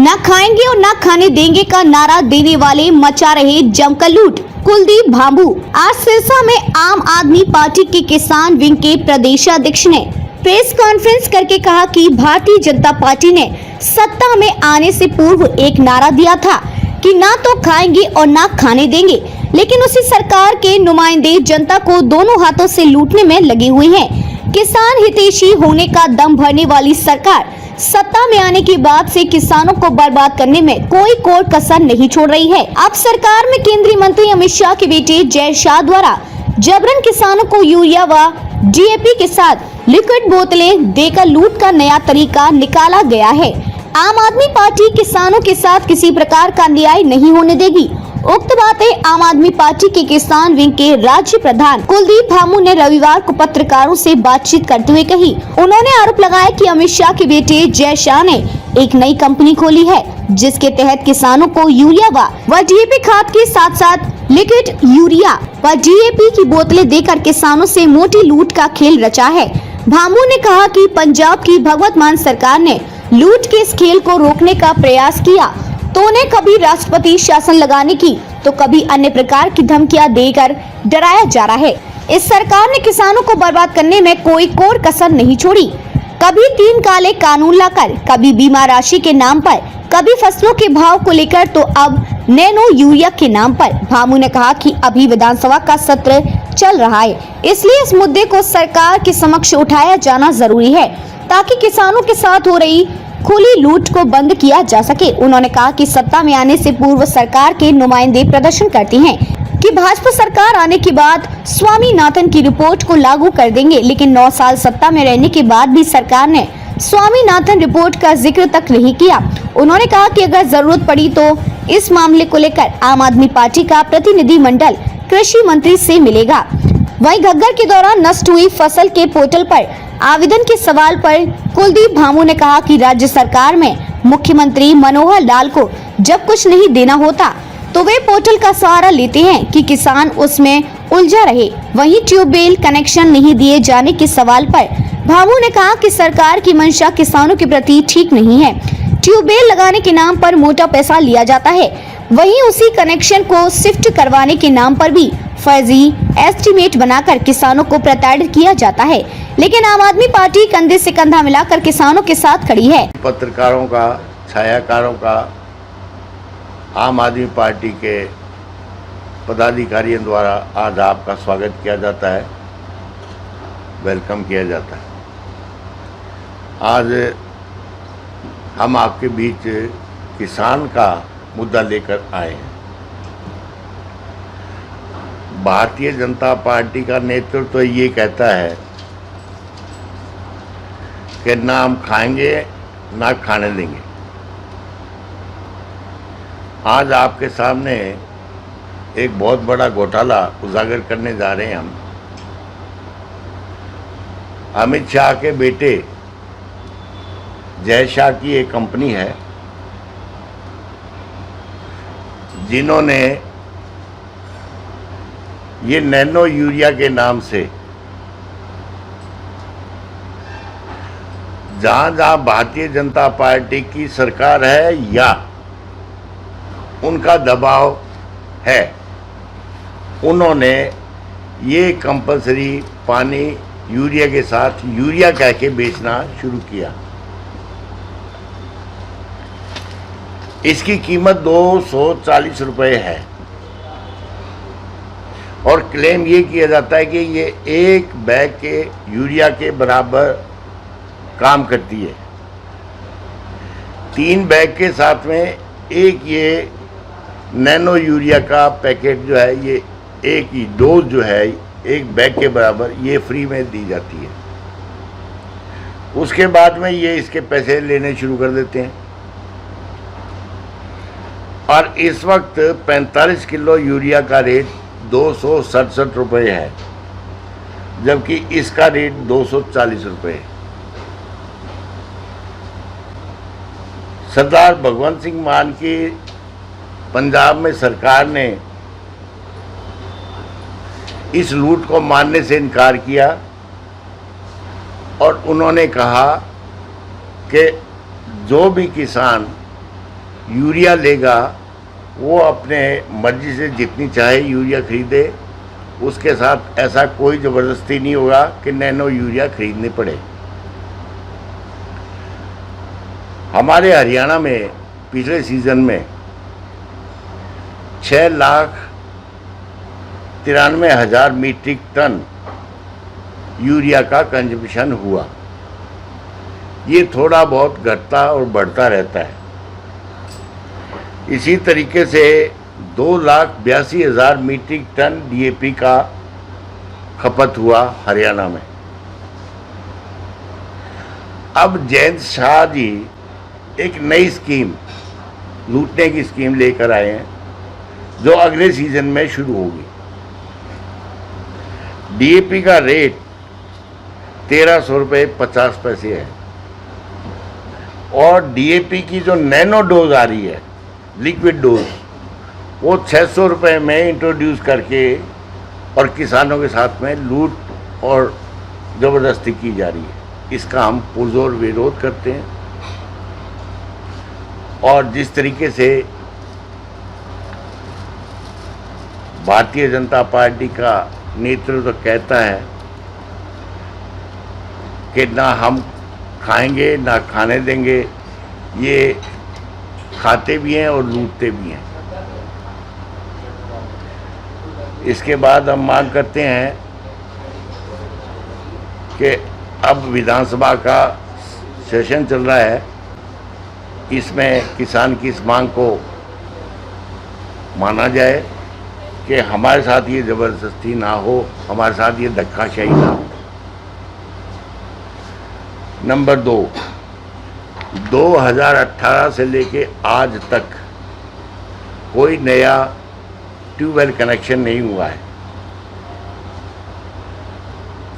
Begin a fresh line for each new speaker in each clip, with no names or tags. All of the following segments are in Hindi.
ना खाएंगे और ना खाने देंगे का नारा देने वाले मचा रहे जमकर लूट। कुलदीप भांबू आज सिरसा में आम आदमी पार्टी के किसान विंग के प्रदेशाध्यक्ष ने प्रेस कॉन्फ्रेंस करके कहा कि भारतीय जनता पार्टी ने सत्ता में आने से पूर्व एक नारा दिया था कि ना तो खाएंगे और ना खाने देंगे, लेकिन उसी सरकार के नुमाइंदे जनता को दोनों हाथों से लूटने में लगे हुए हैं। किसान हितैषी होने का दम भरने वाली सरकार सत्ता में आने के बाद से किसानों को बर्बाद करने में कोई कोर कसर नहीं छोड़ रही है। अब सरकार में केंद्रीय मंत्री अमित शाह के बेटे जय शाह द्वारा जबरन किसानों को यूरिया व डीएपी के साथ लिक्विड बोतलें देकर लूट का नया तरीका निकाला गया है। आम आदमी पार्टी किसानों के साथ किसी प्रकार का अन्याय नहीं होने देगी। उक्त बातें आम आदमी पार्टी के किसान विंग के राज्य प्रधान कुलदीप भांबू ने रविवार को पत्रकारों से बातचीत करते हुए कही। उन्होंने आरोप लगाया कि अमित शाह के बेटे जय शाह ने एक नई कंपनी खोली है, जिसके तहत किसानों को यूरिया व डीएपी खाद के साथ साथ लिक्विड यूरिया व डीएपी की बोतलें देकर किसानों से मोटी लूट का खेल रचा है। भांबू ने कहा कि पंजाब की भगवत मान सरकार ने लूट के इस खेल को रोकने का प्रयास किया तो उन्हें कभी राष्ट्रपति शासन लगाने की तो कभी अन्य प्रकार की धमकियां देकर डराया जा रहा है। इस सरकार ने किसानों को बर्बाद करने में कोई कोर कसर नहीं छोड़ी। कभी 3 काले कानून लाकर, कभी बीमा राशि के नाम पर, कभी फसलों के भाव को लेकर, तो अब नैनो यूरिया के नाम पर। भांबू ने कहा कि अभी विधानसभा का सत्र चल रहा है, इसलिए इस मुद्दे को सरकार के समक्ष उठाया जाना जरूरी है ताकि किसानों के साथ हो रही खुली लूट को बंद किया जा सके। उन्होंने कहा कि सत्ता में आने से पूर्व सरकार के नुमाइंदे प्रदर्शन करते हैं कि भाजपा सरकार आने के बाद स्वामीनाथन की रिपोर्ट को लागू कर देंगे, लेकिन 9 साल सत्ता में रहने के बाद भी सरकार ने स्वामीनाथन रिपोर्ट का जिक्र तक नहीं किया। उन्होंने कहा कि अगर जरूरत पड़ी तो इस मामले को लेकर आम आदमी पार्टी का प्रतिनिधि मंडल कृषि मंत्री से मिलेगा। वहीं घग्गर के दौरान नष्ट हुई फसल के पोर्टल पर आवेदन के सवाल पर कुलदीप भांबू ने कहा कि राज्य सरकार में मुख्यमंत्री मनोहर लाल को जब कुछ नहीं देना होता तो वे पोर्टल का सहारा लेते हैं कि किसान उसमें उलझा रहे। वहीं ट्यूबवेल कनेक्शन नहीं दिए जाने के सवाल पर भांबू ने कहा कि सरकार की मंशा किसानों के प्रति ठीक नहीं है। ट्यूबवेल लगाने के नाम पर मोटा पैसा लिया जाता है, वहीं उसी कनेक्शन को शिफ्ट करवाने के नाम पर भी फर्जी एस्टीमेट बनाकर किसानों को प्रताड़ित किया जाता है। लेकिन आम आदमी पार्टी कंधे से कंधा मिलाकर किसानों के साथ खड़ी है।
पत्रकारों का, छायाकारों का आम आदमी पार्टी के पदाधिकारियों द्वारा आज आपका स्वागत किया जाता है, वेलकम किया जाता है। आज हम आपके बीच किसान का मुद्दा लेकर आए हैं। भारतीय जनता पार्टी का नेतृत्व तो ये कहता है कि ना हम खाएंगे ना खाने देंगे। आज आपके सामने एक बहुत बड़ा घोटाला उजागर करने जा रहे हैं हम। अमित शाह के बेटे जय शाह की एक कंपनी है जिन्होंने ये नैनो यूरिया के नाम से जहां भारतीय जनता पार्टी की सरकार है या उनका दबाव है, उन्होंने ये कंपलसरी पानी यूरिया के साथ यूरिया कह के बेचना शुरू किया। इसकी कीमत 240 रुपये है और क्लेम ये किया जाता है कि ये एक बैग के यूरिया के बराबर काम करती है। 3 बैग के साथ में एक ये नैनो यूरिया का पैकेट जो है, ये एक ही डोज जो है एक बैग के बराबर ये फ्री में दी जाती है। उसके बाद में ये इसके पैसे लेने शुरू कर देते हैं और इस वक्त 45 किलो यूरिया का रेट 267 रुपये है, जबकि इसका रेट 240 रुपये है। सरदार भगवंत सिंह मान की पंजाब में सरकार ने इस लूट को मानने से इनकार किया और उन्होंने कहा कि जो भी किसान यूरिया लेगा वो अपने मर्जी से जितनी चाहे यूरिया खरीदे, उसके साथ ऐसा कोई ज़बरदस्ती नहीं होगा कि नैनो यूरिया खरीदनी पड़े। हमारे हरियाणा में पिछले सीज़न में 6,93,000 मीट्रिक टन यूरिया का कंजम्पशन हुआ। ये थोड़ा बहुत घटता और बढ़ता रहता है। इसी तरीके से 2,82,000 मीट्रिक टन डीएपी का खपत हुआ हरियाणा में। अब जयंत शाह जी एक नई स्कीम, लूटने की स्कीम लेकर आए हैं जो अगले सीजन में शुरू होगी। डीएपी का रेट 1300 रुपये 50 पैसे है और डीएपी की जो नैनो डोज आ रही है, लिक्विड डोज, वो 600 रुपये में इंट्रोड्यूस करके और किसानों के साथ में लूट और ज़बरदस्ती की जा रही है। इसका हम पुरजोर विरोध करते हैं और जिस तरीके से भारतीय जनता पार्टी का नेतृत्व कहता है कि ना हम खाएंगे ना खाने देंगे, ये खाते भी हैं और लूटते भी हैं। इसके बाद हम मांग करते हैं कि अब विधानसभा का सेशन चल रहा है, इसमें किसान की इस मांग को माना जाए कि हमारे साथ ये ज़बरदस्ती ना हो, हमारे साथ ये धक्काशाही ना हो। नंबर 2, 2018 से लेके आज तक कोई नया ट्यूबवेल कनेक्शन नहीं हुआ है।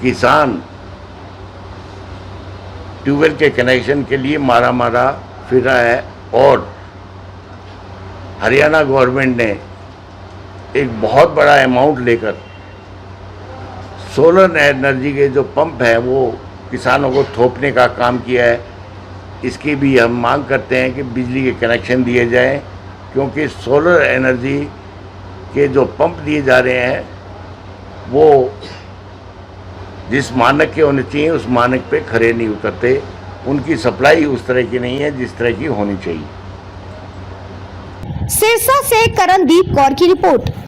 किसान ट्यूबवेल के कनेक्शन के लिए मारा फिर रहा है और हरियाणा गवर्नमेंट ने एक बहुत बड़ा अमाउंट लेकर सोलर एनर्जी के जो पंप है वो किसानों को थोपने का काम किया है। इसकी भी हम मांग करते हैं कि बिजली के कनेक्शन दिए जाएं, क्योंकि सोलर एनर्जी के जो पंप दिए जा रहे हैं वो जिस मानक के होने चाहिए उस मानक पे खरे नहीं उतरते। उनकी सप्लाई उस तरह की नहीं है जिस तरह की होनी चाहिए।
सिरसा से करणदीप कौर की रिपोर्ट।